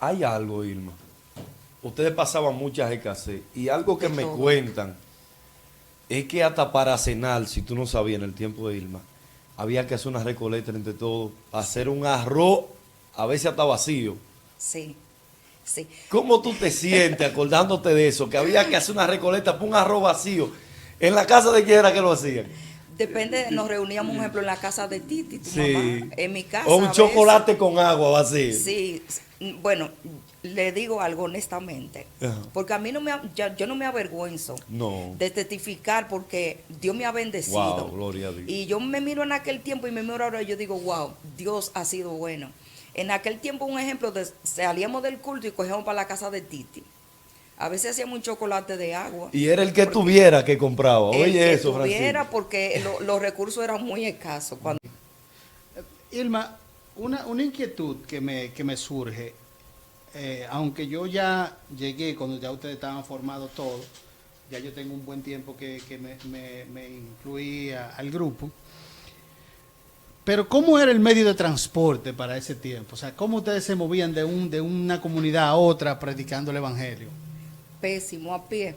Hay algo, Irma. Ustedes pasaban muchas escasez y algo que De me todo. cuentan es que hasta para cenar, si tú no sabías en el tiempo de Irma, había que hacer una recoleta entre todos, hacer un arroz, a veces hasta vacío. Sí, sí. ¿Cómo tú te sientes acordándote de eso? Que había que hacer una recoleta para un arroz vacío. ¿En la casa de quién era que lo hacían? Depende, nos reuníamos, por ejemplo, en la casa de Titi, tu mamá, Sí. en mi O casa un a veces. chocolate con agua vacío. Sí, bueno, le digo algo honestamente, Ajá. porque a mí no yo no me avergüenzo No. de testificar porque Dios me ha bendecido. Wow, gloria a Dios. Y yo me miro en aquel tiempo y me miro ahora y yo digo, wow, Dios ha sido bueno. En aquel tiempo, un ejemplo, salíamos del culto y cogíamos para la casa de Titi. A veces hacíamos un chocolate de agua. Y era el que Porque tuviera que compraba. el Oye que eso, Francisco. tuviera, porque los recursos eran muy escasos. Irma, una inquietud que me surge, aunque yo ya llegué cuando ya ustedes estaban formados todos, ya yo tengo un buen tiempo que me incluí al grupo, pero ¿cómo era el medio de transporte para ese tiempo? O sea, ¿cómo ustedes se movían de una comunidad a otra predicando el Evangelio? Pésimo a pie.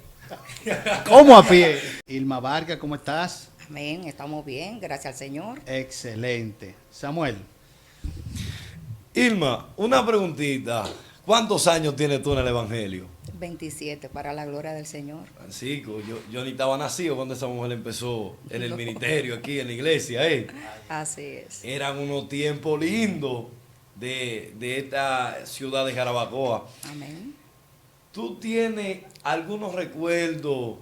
¿Cómo a pie? Irma Vargas, ¿cómo estás? Amén, estamos bien, gracias al Señor. Excelente. Samuel, Irma, una preguntita. ¿Cuántos años tienes tú en el Evangelio? 27 para la gloria del Señor. Francisco, yo ni estaba nacido cuando esa mujer empezó en el ministerio aquí en la iglesia. Así es. Eran unos tiempos lindos de esta ciudad de Jarabacoa. Amén. ¿Tú tienes algunos recuerdos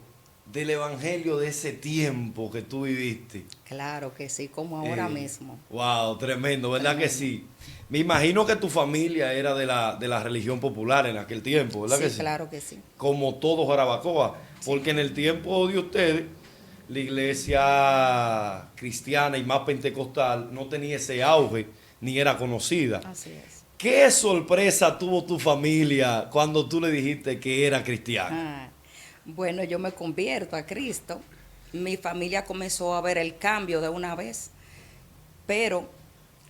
del Evangelio de ese tiempo que tú viviste? Claro que sí, como ahora mismo. Wow, tremendo, ¿verdad que Tremendo. sí? Me imagino que tu familia era de la religión popular en aquel tiempo, ¿verdad Sí, que sí? claro que sí. Como todo Jarabacoa, porque en el tiempo de ustedes, la iglesia cristiana y más pentecostal no tenía ese auge ni era conocida. Así es. ¿Qué sorpresa tuvo tu familia cuando tú le dijiste que era cristiana? Ah, bueno, yo me convierto a Cristo. Mi familia comenzó a ver el cambio de una vez, pero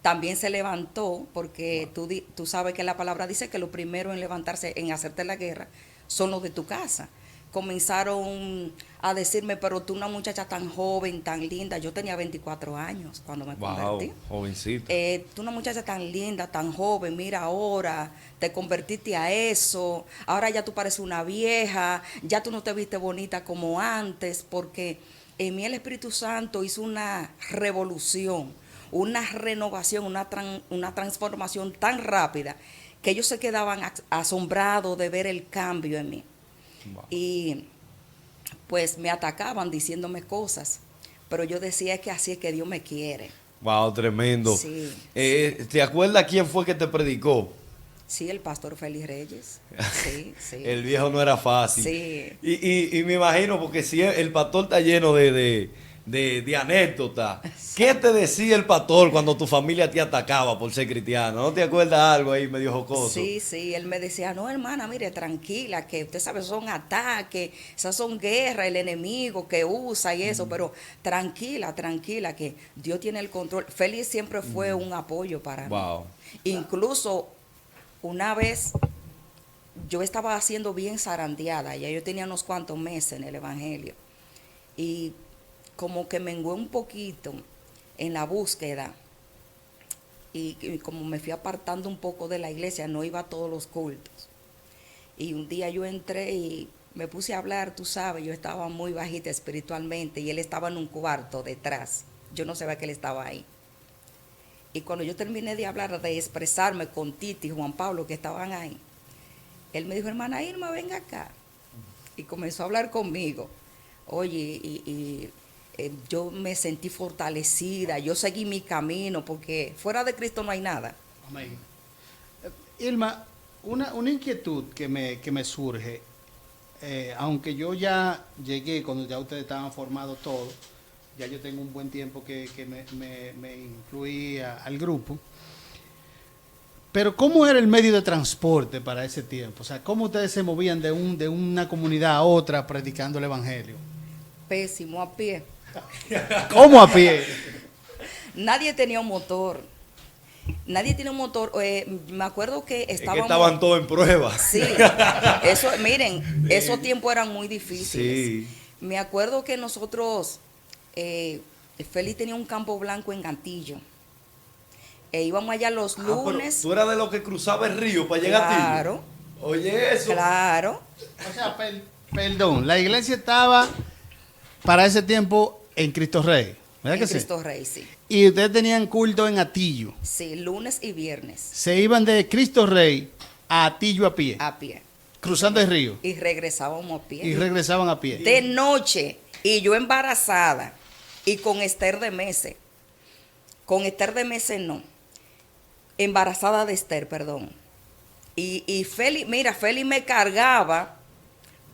también se levantó porque tú sabes que la palabra dice que lo primero en levantarse, en hacerte la guerra, son los de tu casa. Comenzaron a decirme, pero tú una muchacha tan joven, tan linda, yo tenía 24 años cuando me convertí. Wow, jovencita. Tú una muchacha tan linda, tan joven, mira ahora, te convertiste a eso, ahora ya tú pareces una vieja, ya tú no te viste bonita como antes, porque en mí el Espíritu Santo hizo una revolución, una renovación, una transformación tan rápida que ellos se quedaban asombrados de ver el cambio en mí. Wow. Y pues me atacaban diciéndome cosas, pero yo decía que así es que Dios me quiere. Wow, tremendo. Sí, ¿Te acuerdas quién fue que te predicó? sí, el pastor Félix Reyes. Sí, sí. El viejo no era fácil. Sí. Y me imagino, porque si el pastor está lleno de anécdotas. ¿Qué te decía el pastor cuando tu familia te atacaba por ser cristiano? ¿No te acuerdas algo ahí medio jocoso? Sí, sí, él me decía, no, hermana, mire, tranquila, que usted sabe, son ataques, esas son guerras, el enemigo que usa y eso, pero tranquila, tranquila, que Dios tiene el control. Félix siempre fue un apoyo para mí. Wow. Incluso una vez yo estaba haciendo bien zarandeada, ya yo tenía unos cuantos meses en el Evangelio, y como que mengué un poquito en la búsqueda, y como me fui apartando un poco de la iglesia, no iba a todos los cultos. Y un día yo entré y me puse a hablar, tú sabes, yo estaba muy bajita espiritualmente y él estaba en un cuarto detrás. Yo no sabía que él estaba ahí. Y cuando yo terminé de hablar, de expresarme con Titi y Juan Pablo que estaban ahí, él me dijo, hermana Irma, venga acá. Y comenzó a hablar conmigo. Oye, yo me sentí fortalecida, yo seguí mi camino, porque fuera de Cristo no hay nada. amén. Irma, una inquietud que me surge, aunque yo ya llegué cuando ya ustedes estaban formados todos, ya yo tengo un buen tiempo me incluí al grupo, pero ¿cómo era el medio de transporte para ese tiempo? O sea, ¿cómo ustedes se movían de una comunidad a otra predicando el Evangelio? Pésimo a pie. ¿Cómo a pie? Nadie tenía un motor. Nadie tiene un motor. Me acuerdo que Es que estábamos... estaban todos en prueba. Sí, eso, miren, esos tiempos eran muy difíciles. Sí. Me acuerdo que nosotros, Félix tenía un campo blanco en Gantillo. Íbamos allá los Ah, pero lunes. tú eras de los que cruzaba el río para llegar a ti. Claro, Oye, eso. claro. O sea, perdón, la iglesia estaba para ese tiempo en Cristo Rey, ¿verdad En que sí? Cristo Rey, sí. Y ustedes tenían culto en Atillo. Sí, lunes y viernes, Se iban de Cristo Rey a Atillo a pie, a pie. cruzando el río, Y regresábamos a pie. y regresaban a pie. De noche, y yo embarazada, y con Esther de meses. Con Esther de meses no. Embarazada de Esther, perdón. Y Félix, mira, Félix me cargaba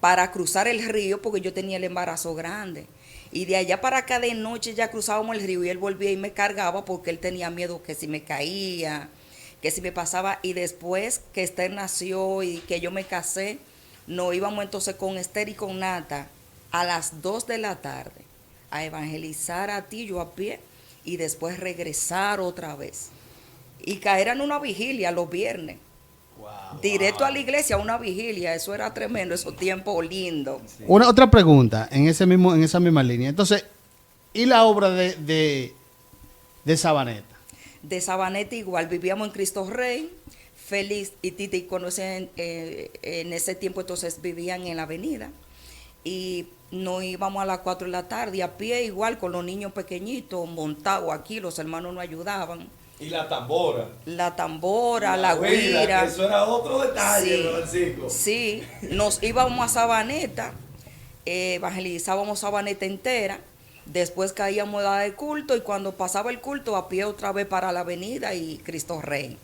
para cruzar el río porque yo tenía el embarazo grande. Y de allá para acá de noche ya cruzábamos el río y él volvía y me cargaba porque él tenía miedo que si me caía, que si me pasaba. Y después que Esther nació y que yo me casé, nos íbamos entonces con Esther y con Nata a las 2 de la tarde a evangelizar a ti, yo a pie, y después regresar otra vez. Y caer en una vigilia los viernes. Directo a la iglesia, a una vigilia, eso era tremendo, esos tiempos lindos. Una otra pregunta en esa misma línea. Entonces, ¿y la obra de Sabaneta? De Sabaneta igual, vivíamos en Cristo Rey, Félix y Titi conocen, en ese tiempo entonces vivían en la avenida, y nos íbamos a las 4 de la tarde a pie igual con los niños pequeñitos montados aquí, los hermanos nos ayudaban. Y la tambora. La tambora, la guira. Eso era otro detalle, Sí, Francisco. sí, nos íbamos a Sabaneta, evangelizábamos Sabaneta entera, después caíamos a dar culto y cuando pasaba el culto a pie otra vez para la avenida y Cristo Rey.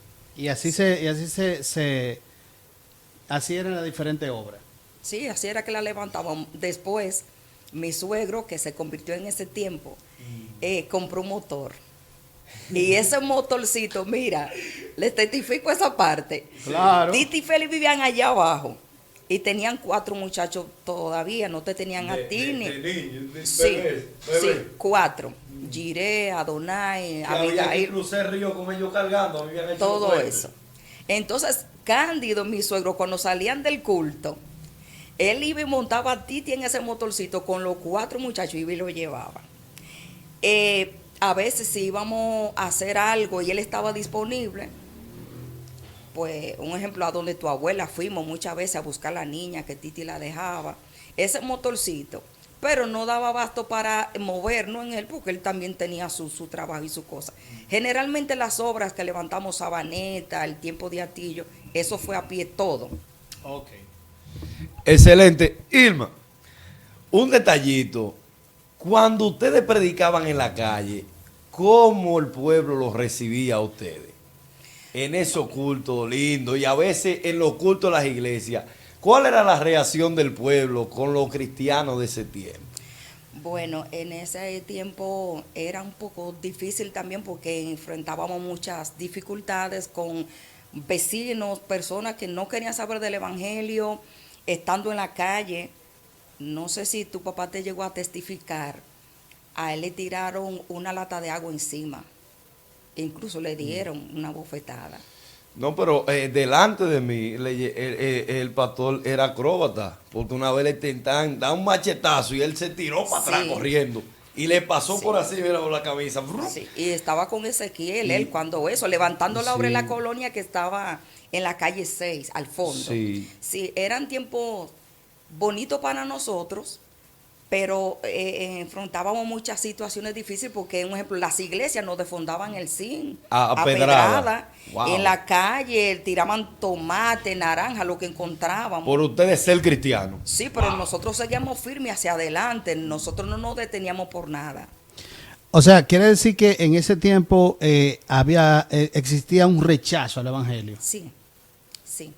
Así eran las diferentes obras. Sí, así era que la levantábamos. Después, mi suegro, que se convirtió en ese tiempo, compró un motor. Y ese motorcito, mira, les testifico esa parte. Claro. Titi y Félix vivían allá abajo y tenían 4 muchachos todavía, no te tenían a ti ni. Sí, Bebés. sí, 4. Giré, Adonai, Había que Abigail, cruzar el río con ellos cargando. Habían hecho todo los puentes. eso. Entonces, Cándido, mi suegro, cuando salían del culto, él iba y montaba a Titi en ese motorcito con los 4 muchachos y lo llevaba. A veces si íbamos a hacer algo y él estaba disponible, pues un ejemplo, a donde tu abuela fuimos muchas veces a buscar a la niña que Titi la dejaba, ese motorcito, pero no daba abasto para movernos en él porque él también tenía su trabajo y su cosa. Generalmente las obras que levantamos Sabaneta, el tiempo de Atillo, eso fue a pie todo. Ok. Excelente. Irma, un detallito. Cuando ustedes predicaban en la calle, ¿cómo el pueblo los recibía a ustedes? En esos cultos lindos y a veces en los cultos de las iglesias. ¿Cuál era la reacción del pueblo con los cristianos de ese tiempo? Bueno, en ese tiempo era un poco difícil también porque enfrentábamos muchas dificultades con vecinos, personas que no querían saber del evangelio, estando en la calle. No sé si tu papá te llegó a testificar, a él le tiraron una lata de agua encima, incluso le dieron una bofetada. No, pero delante de mí el pastor era acróbata, porque una vez le intentaron dar un machetazo y él se tiró para atrás Sí. corriendo y le pasó Sí. por así, mira, por la camisa. Sí, y estaba con Ezequiel, él cuando eso, levantando la obra en Sí. la colonia que estaba en la calle 6, al fondo. Sí. Sí, eran tiempos bonitos para nosotros, pero enfrentábamos muchas situaciones difíciles porque, por ejemplo, las iglesias nos desfondaban el zinc A pedrada. pedrada, Wow. en la calle tiraban tomate, naranja, lo que encontrábamos. Por ustedes ser cristianos. Sí, pero nosotros seguíamos firmes hacia adelante, nosotros no nos deteníamos por nada. O sea, quiere decir que en ese tiempo existía un rechazo al evangelio. Sí, sí.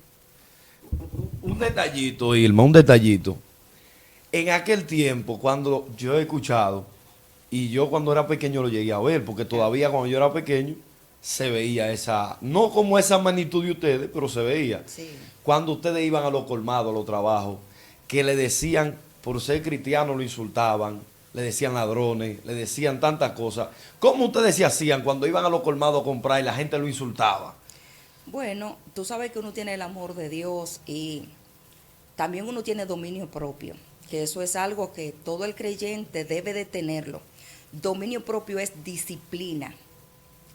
Un detallito, Irma, un detallito. En aquel tiempo, cuando yo he escuchado, y yo cuando era pequeño lo llegué a ver, porque todavía cuando yo era pequeño se veía esa, no como esa magnitud de ustedes, pero se veía. Sí. Cuando ustedes iban a los colmados, a los trabajos, que le decían, por ser cristiano lo insultaban, le decían ladrones, le decían tantas cosas. ¿Cómo ustedes se hacían cuando iban a los colmados a comprar y la gente lo insultaba? Bueno, tú sabes que uno tiene el amor de Dios y también uno tiene dominio propio, que eso es algo que todo el creyente debe de tenerlo. Dominio propio es disciplina.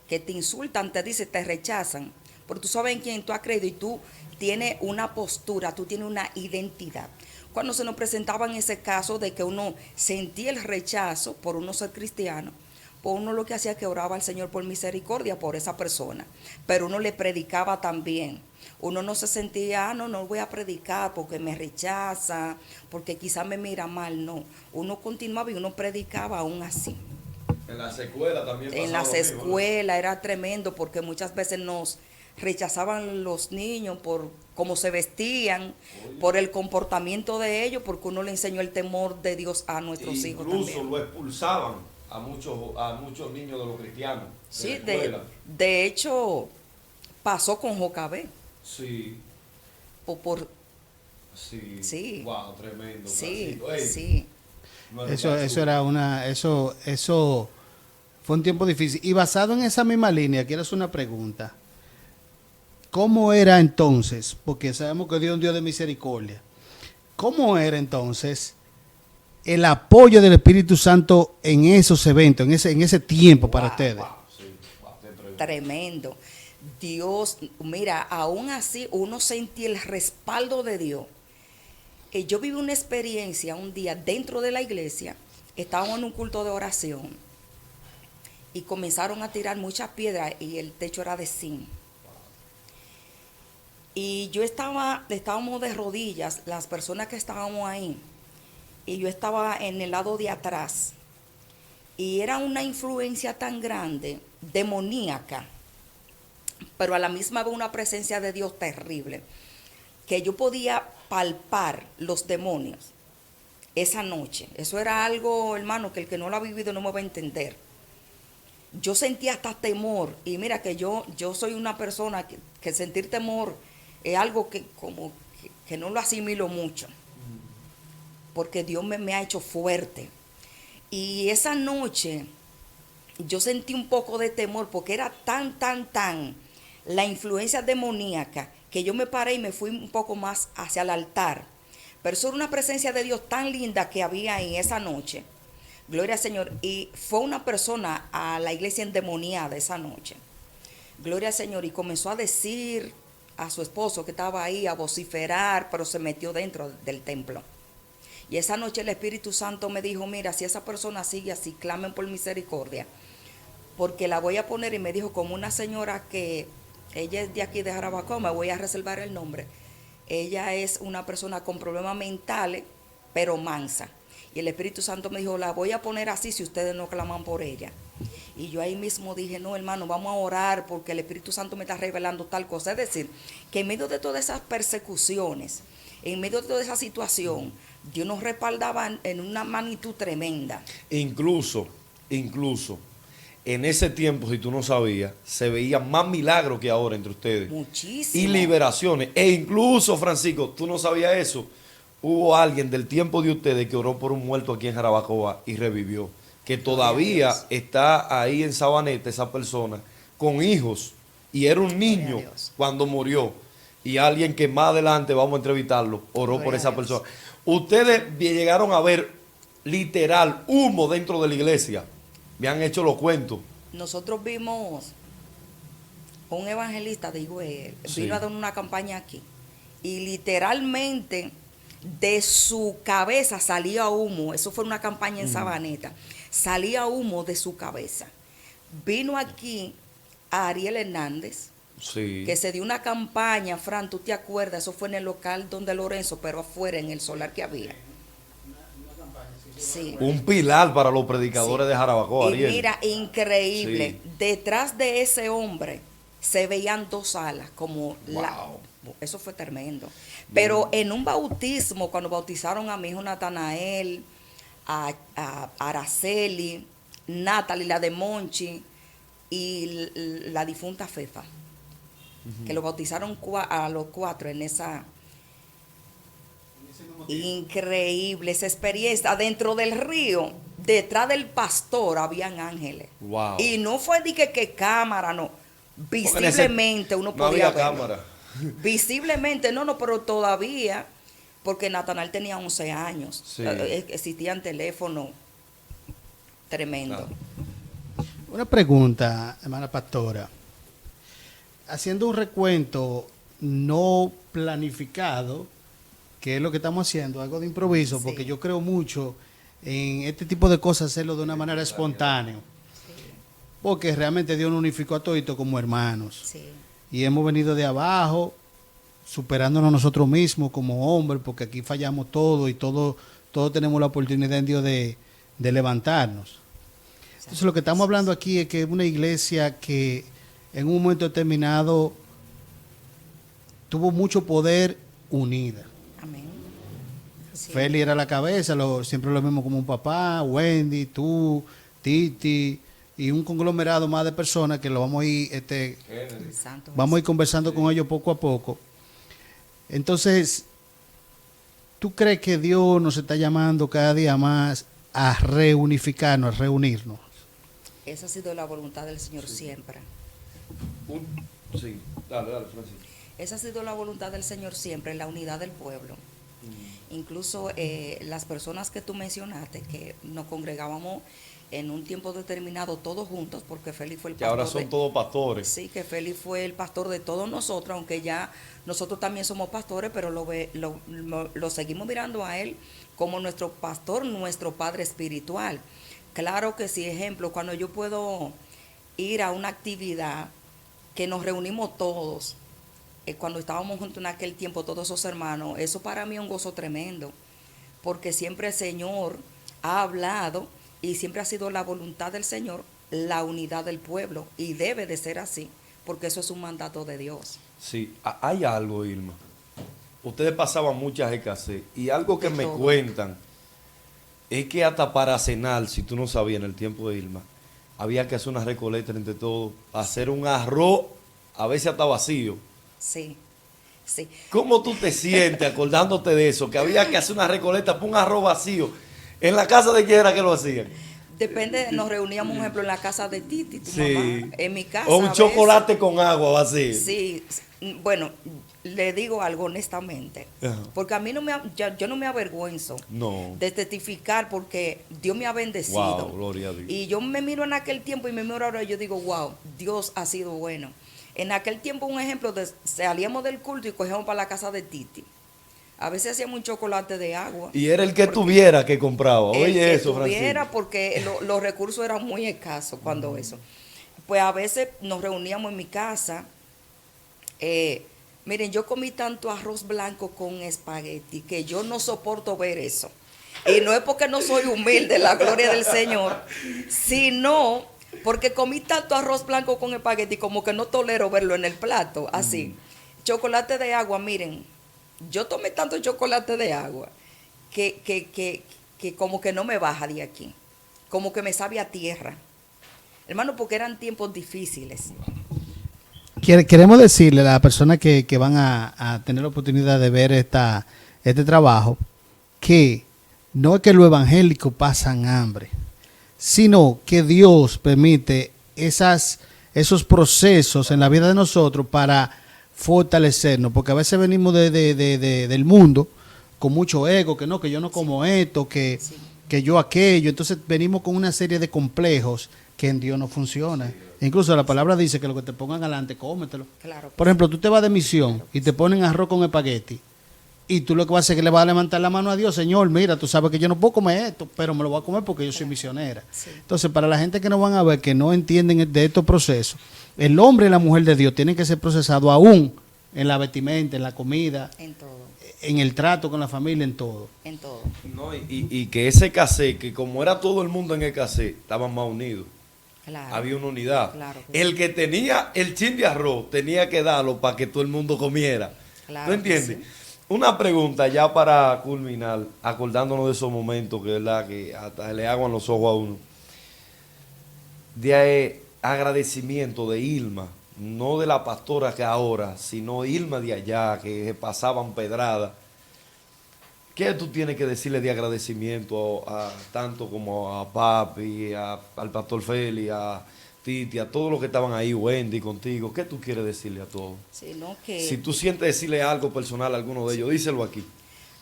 Que te insultan, te dicen, te rechazan, porque tú sabes en quién tú has creído y tú tienes una postura, tú tienes una identidad. Cuando se nos presentaba en ese caso de que uno sentía el rechazo por uno ser cristiano, pues uno lo que hacía es que oraba al Señor por misericordia por esa persona, pero uno le predicaba también. Uno no se sentía, no voy a predicar porque me rechaza, porque quizás me mira mal, no. Uno continuaba y uno predicaba aún así. En las escuelas también pasaba En las lo mismo, ¿no? escuelas era tremendo porque muchas veces nos rechazaban los niños por cómo se vestían, por el comportamiento de ellos, porque uno le enseñó el temor de Dios a nuestros hijos Incluso también. lo expulsaban a muchos niños de los cristianos. Sí, la escuela. de hecho pasó con Jocabé, Sí, sí. Sí. Wow, tremendo. sí, Francisco. Ey, sí. no es Eso basura. era eso fue un tiempo difícil. Y basado en esa misma línea, quiero hacer una pregunta. ¿Cómo era entonces? Porque sabemos que Dios es un Dios de misericordia. ¿Cómo era entonces el apoyo del Espíritu Santo en esos eventos, en ese tiempo para ustedes? Wow, sí, wow, qué tremendo. Tremendo. Dios, mira, aún así uno sentía el respaldo de Dios. Yo viví una experiencia un día dentro de la iglesia, estábamos en un culto de oración y comenzaron a tirar muchas piedras y el techo era de zinc. Y estábamos de rodillas, las personas que estábamos ahí, y yo estaba en el lado de atrás. Y era una influencia tan grande, demoníaca, pero a la misma vez una presencia de Dios terrible, que yo podía palpar los demonios esa noche. Eso era algo, hermano, que el que no lo ha vivido no me va a entender. Yo sentía hasta temor, y mira que yo soy una persona que sentir temor es algo que no lo asimilo mucho, porque Dios me ha hecho fuerte. Y esa noche yo sentí un poco de temor, porque era tan la influencia demoníaca, que yo me paré y me fui un poco más hacia el altar. Pero eso era una presencia de Dios tan linda que había ahí esa noche. Gloria al Señor. Y fue una persona a la iglesia endemoniada esa noche. Gloria al Señor. Y comenzó a decir a su esposo que estaba ahí, a vociferar, pero se metió dentro del templo. Y esa noche el Espíritu Santo me dijo, mira, si esa persona sigue así, clamen por misericordia, porque la voy a poner, y me dijo, como una señora que, ella es de aquí de Jarabacoa, me voy a reservar el nombre. Ella es una persona con problemas mentales, pero mansa. Y el Espíritu Santo me dijo, la voy a poner así si ustedes no claman por ella. Y yo ahí mismo dije, no, hermano, vamos a orar porque el Espíritu Santo me está revelando tal cosa. Es decir, que en medio de todas esas persecuciones, en medio de toda esa situación, Dios nos respaldaba en una magnitud tremenda. Incluso, en ese tiempo, si tú no sabías, se veían más milagros que ahora entre ustedes. Muchísimo. Y liberaciones. E incluso, Francisco, tú no sabías eso. Hubo alguien del tiempo de ustedes que oró por un muerto aquí en Jarabacoa y revivió. Que todavía está ahí en Sabaneta esa persona con hijos. Y era un niño Gloria a Dios. cuando murió. Y alguien que más adelante vamos a entrevistarlo oró Gloria por a esa Dios. persona. Ustedes llegaron a ver literal humo dentro de la iglesia. Me han hecho los cuentos. Nosotros vimos un evangelista de Higüey, Sí. vino a dar una campaña aquí y literalmente de su cabeza salía humo. Eso fue una campaña en Sabaneta. Salía humo de su cabeza. Vino aquí a Ariel Hernández, Sí. que se dio una campaña, Fran, ¿tú te acuerdas? Eso fue en el local donde Lorenzo, pero afuera, en el solar que había. Sí. Un pilar para los predicadores Sí. de Jarabacoa, Y Ariel. mira, increíble. Sí. Detrás de ese hombre se veían dos alas, como Wow. Eso fue tremendo. Pero en un bautismo, cuando bautizaron a mi hijo Natanael, a Araceli, Natalie, la de Monchi, y la difunta Fefa, que lo bautizaron a los cuatro en esa... Increíble esa experiencia dentro del río. detrás del pastor habían ángeles. Wow. Y no fue de que cámara, no. Visiblemente uno no podía había verlo. cámara. Visiblemente, no, pero todavía, porque Natanael tenía 11 años, Sí. Existían teléfonos tremendo. Claro. Una pregunta, hermana pastora. Haciendo un recuento no planificado, que es lo que estamos haciendo, algo de improviso, Sí. porque yo creo mucho en este tipo de cosas, hacerlo de una manera espontánea. Porque realmente Dios nos unificó a todos como hermanos. Sí, Y hemos venido de abajo, superándonos nosotros mismos como hombres, porque aquí fallamos todo y todos tenemos la oportunidad en Dios de levantarnos. Entonces lo que estamos hablando aquí es que es una iglesia que en un momento determinado tuvo mucho poder unida. amén. Sí. Feli era la cabeza, siempre lo mismo como un papá, Wendy, tú, Titi, y un conglomerado más de personas que lo vamos a ir, Santo vamos a ir conversando con ellos poco a poco. Entonces, ¿tú crees que Dios nos está llamando cada día más a reunificarnos, a reunirnos? Esa ha sido la voluntad del Señor siempre. Sí, dale, Francisco. Esa ha sido la voluntad del Señor siempre, la unidad del pueblo. Incluso las personas que tú mencionaste, que nos congregábamos en un tiempo determinado todos juntos, porque Félix fue el Que pastor. ahora son todos pastores. Sí, que Félix fue el pastor de todos nosotros, aunque ya nosotros también somos pastores, pero lo seguimos mirando a él como nuestro pastor, nuestro padre espiritual. Claro que sí, ejemplo, cuando yo puedo ir a una actividad que nos reunimos todos, cuando estábamos juntos en aquel tiempo, todos esos hermanos, eso para mí es un gozo tremendo, porque siempre el Señor ha hablado y siempre ha sido la voluntad del Señor, la unidad del pueblo, y debe de ser así, porque eso es un mandato de Dios. Sí, hay algo, Irma. Ustedes pasaban muchas escasez y algo que De me todo. cuentan es que hasta para cenar, si tú no sabías, en el tiempo de Irma, había que hacer una recolecta entre todos, hacer un arroz, a veces hasta vacío. Sí, sí. ¿Cómo tú te sientes acordándote de eso? Que había que hacer una recolecta para un arroz vacío. ¿En la casa de quién era que lo hacían? Depende, nos reuníamos, por ejemplo, en la casa de Titi, tu Sí. mamá, en mi casa. O a un veces. chocolate con agua vacío. Sí, bueno, le digo algo honestamente, Ajá. porque a mí yo no me avergüenzo No. de testificar, porque Dios me ha bendecido. Wow, gloria a Dios. Y yo me miro en aquel tiempo y me miro ahora y yo digo, wow, Dios ha sido bueno. En aquel tiempo, un ejemplo, salíamos del culto y cogíamos para la casa de Titi. A veces hacíamos un chocolate de agua. Y era el que tuviera que compraba. El Oye que eso, tuviera, Francisco. porque los recursos eran muy escasos cuando eso. Pues a veces nos reuníamos en mi casa. Miren, yo comí tanto arroz blanco con espagueti que yo no soporto ver eso. Y no es porque no soy humilde, la gloria del Señor, sino porque comí tanto arroz blanco con espagueti como que no tolero verlo en el plato, así. Chocolate de agua, miren, yo tomé tanto chocolate de agua que como que no me baja de aquí, como que me sabe a tierra. Hermano, porque eran tiempos difíciles. Queremos decirle a las personas que van a tener la oportunidad de ver este trabajo que no es que los evangélicos pasan hambre, sino que Dios permite esos procesos en la vida de nosotros para fortalecernos, porque a veces venimos del mundo con mucho ego, que yo no como esto, que yo aquello, entonces venimos con una serie de complejos que en Dios no funciona. Incluso la palabra dice que lo que te pongan adelante, cómetelo. Claro. Por ejemplo, tú te vas de misión y te ponen arroz con espagueti y tú lo que vas a hacer es que le vas a levantar la mano a Dios, Señor, mira, tú sabes que yo no puedo comer esto, pero me lo voy a comer porque yo soy misionera. Sí. Entonces, para la gente que no van a ver, que no entienden de estos procesos, el hombre y la mujer de Dios tienen que ser procesados aún en la vestimenta, en la comida, En todo, en el trato con la familia, en todo. en todo. No, y que ese casé, que como era todo el mundo en el casé, estaban más unidos. Claro. Había una unidad. Claro que El que tenía el chin de arroz tenía que darlo para que todo el mundo comiera. Claro ¿Tú que entiendes? sí. Una pregunta ya para culminar, acordándonos de esos momentos que, ¿verdad?, que hasta le aguan los ojos a uno. De agradecimiento de Irma, no de la pastora que ahora, sino Irma de allá, que pasaban pedradas. ¿Qué tú tienes que decirle de agradecimiento tanto como a Papi, al Pastor Feli, a Titi, a todos los que estaban ahí, Wendy, contigo? ¿Qué tú quieres decirle a todos? Sí, no que, Si tú sientes decirle algo personal a alguno de ellos, díselo aquí.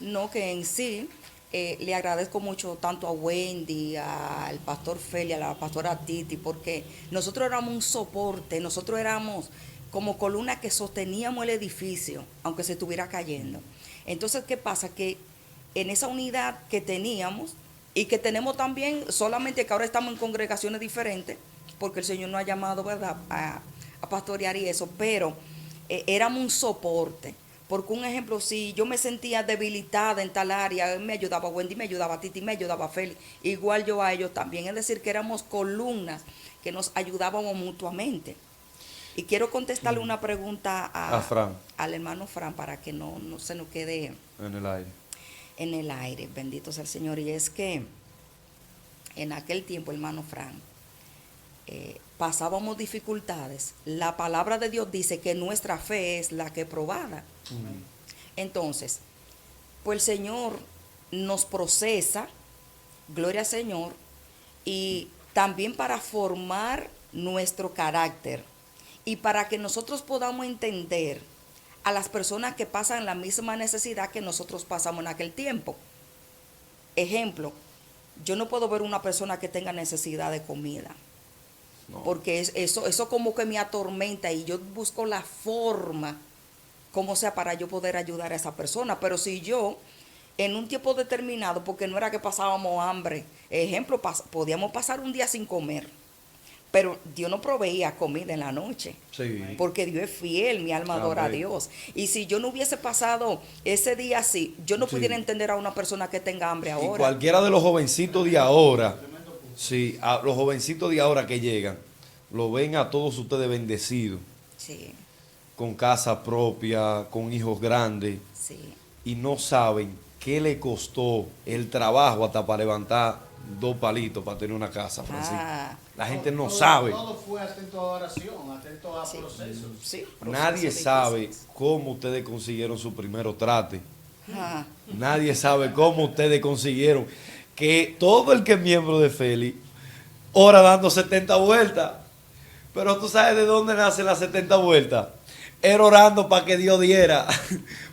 no que en sí le agradezco mucho tanto a Wendy, al pastor Feli, a la pastora Titi, porque nosotros éramos un soporte, nosotros éramos como columna que sosteníamos el edificio, aunque se estuviera cayendo. Entonces, ¿qué pasa? Que en esa unidad que teníamos y que tenemos también, solamente que ahora estamos en congregaciones diferentes, porque el Señor nos ha llamado, ¿verdad?, a pastorear y eso, pero éramos un soporte. Porque un ejemplo, si yo me sentía debilitada en tal área, me ayudaba Wendy, me ayudaba Titi, me ayudaba Feli, igual yo a ellos también. Es decir, que éramos columnas que nos ayudábamos mutuamente. Y quiero contestarle una pregunta A Fran. al hermano Fran para que no se nos quede En el aire. en el aire, bendito sea el Señor. Y es que en aquel tiempo, hermano Fran, pasábamos dificultades. La palabra de Dios dice que nuestra fe es la que es probada. Entonces, pues el Señor nos procesa, gloria al Señor, y también para formar nuestro carácter y para que nosotros podamos entender a las personas que pasan la misma necesidad que nosotros pasamos en aquel tiempo. Ejemplo, yo no puedo ver una persona que tenga necesidad de comida. No. Porque eso como que me atormenta y yo busco la forma, como sea, para yo poder ayudar a esa persona. Pero si yo, en un tiempo determinado, porque no era que pasábamos hambre, ejemplo, podíamos pasar un día sin comer, pero Dios no proveía comida en la noche. Sí. Porque Dios es fiel, mi alma adora a Dios. Y si yo no hubiese pasado ese día así, yo no pudiera entender a una persona que tenga hambre ahora. Y cualquiera de los jovencitos de ahora, sí, a los jovencitos de ahora que llegan, lo ven a todos ustedes bendecidos. Sí. Con casa propia, con hijos grandes. Sí. Y no saben qué le costó el trabajo hasta para levantar 2 palitos para tener una casa, Francisco. La gente no sabe. Todo fue atento a oración, atento a procesos. Sí, nadie sabe cómo ustedes consiguieron su primero trate. Nadie sabe cómo ustedes consiguieron que todo el que es miembro de Feli ora dando 70 vueltas. Pero tú sabes de dónde nacen las 70 vueltas. Era orando para que Dios diera.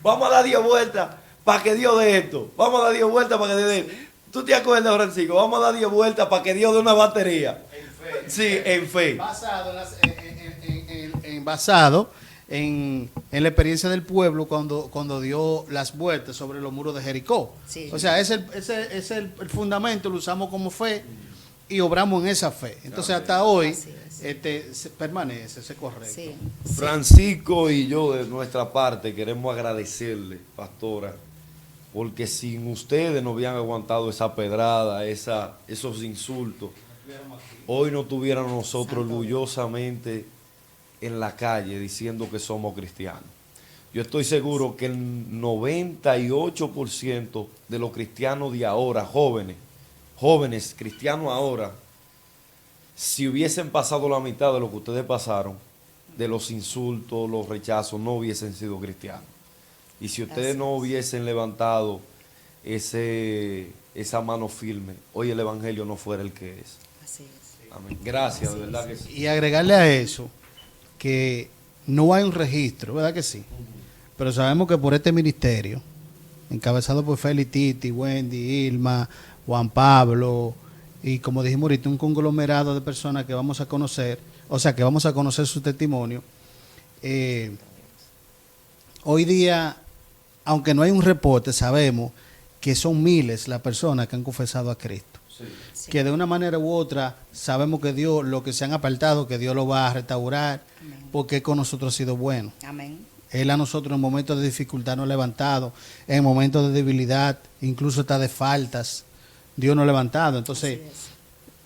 Vamos a dar 10 vueltas para que Dios dé esto. Vamos a dar 10 vueltas para que Dios dé. ¿Tú te acuerdas, Francisco? Vamos a dar 10 vueltas para que Dios dé una batería. En fe. Sí, en fe. Basado en la experiencia del pueblo cuando dio las vueltas sobre los muros de Jericó. Sí. O sea, ese es el fundamento, lo usamos como fe y obramos en esa fe. Entonces, hasta hoy permanece, ese correcto. Sí. Francisco y yo, de nuestra parte, queremos agradecerle, pastora, porque sin ustedes no habían aguantado esa pedrada, esos insultos. Hoy no tuviéramos nosotros orgullosamente en la calle diciendo que somos cristianos. Yo estoy seguro que el 98% de los cristianos de ahora, jóvenes cristianos ahora, si hubiesen pasado la mitad de lo que ustedes pasaron, de los insultos, los rechazos, no hubiesen sido cristianos. Y si ustedes no hubiesen levantado esa mano firme, hoy el Evangelio no fuera el que es. Así es. Amén. Gracias, de verdad que sí. Y agregarle a eso que no hay un registro, ¿verdad que sí? Pero sabemos que por este ministerio, encabezado por Feli, Titi, Wendy, Ilma, Juan Pablo, y como dijimos ahorita, un conglomerado de personas que vamos a conocer, o sea, que vamos a conocer su testimonio. Hoy día, aunque no hay un reporte, sabemos que son miles las personas que han confesado a Cristo. Sí. Sí. Que de una manera u otra sabemos que Dios, lo que se han apartado, que Dios lo va a restaurar. Amén. Porque con nosotros ha sido bueno. Amén. Él a nosotros en momentos de dificultad nos ha levantado, en momentos de debilidad, incluso hasta de faltas, Dios nos ha levantado. Entonces,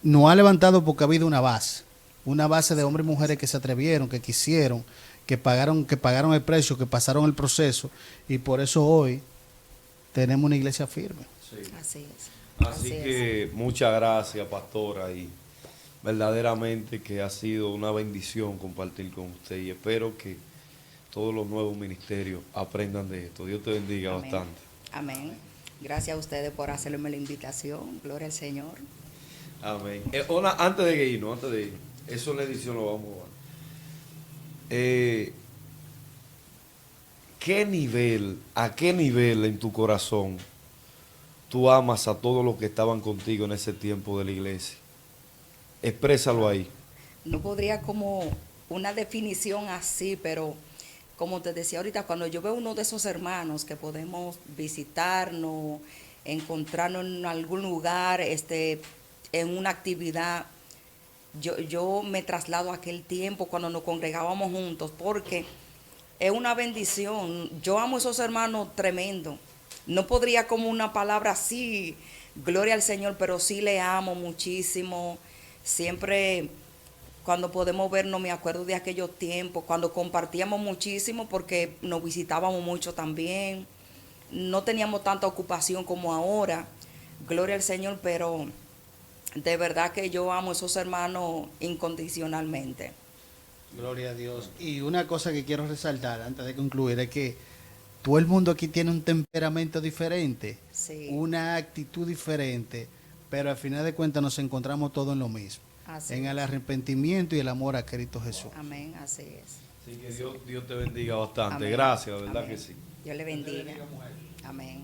nos ha levantado porque ha habido una base de hombres y mujeres que se atrevieron, que quisieron, que pagaron el precio, que pasaron el proceso, y por eso hoy tenemos una iglesia firme. Sí. Así es. Así que muchas gracias, pastora, y verdaderamente que ha sido una bendición compartir con usted, y espero que todos los nuevos ministerios aprendan de esto. Dios te bendiga. Amén. Bastante. Amén. Gracias a ustedes por hacerme la invitación. Gloria al Señor. Amén. Antes de irnos, eso en la edición lo vamos a ver. ¿A qué nivel en tu corazón tú amas a todos los que estaban contigo en ese tiempo de la iglesia? Exprésalo ahí. No podría como una definición así, pero como te decía ahorita, cuando yo veo uno de esos hermanos que podemos visitarnos, encontrarnos en algún lugar, en una actividad, yo me traslado a aquel tiempo cuando nos congregábamos juntos, porque es una bendición. Yo amo a esos hermanos tremendo. No podría como una palabra así, gloria al Señor, pero sí le amo muchísimo. Siempre cuando podemos vernos, me acuerdo de aquellos tiempos, cuando compartíamos muchísimo porque nos visitábamos mucho también. No teníamos tanta ocupación como ahora, gloria al Señor, pero de verdad que yo amo a esos hermanos incondicionalmente. Gloria a Dios. Y una cosa que quiero resaltar antes de concluir es que todo el mundo aquí tiene un temperamento diferente, Sí. una actitud diferente, pero al final de cuentas nos encontramos todos en lo mismo, Así en es. el arrepentimiento y el amor a Cristo Jesús. Amén, así es. Así que Dios te bendiga bastante. Amén. Gracias, la verdad Amén. que sí. Dios le bendiga. Amén.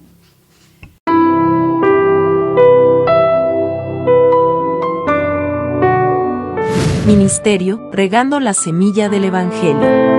Ministerio, regando la semilla del Evangelio.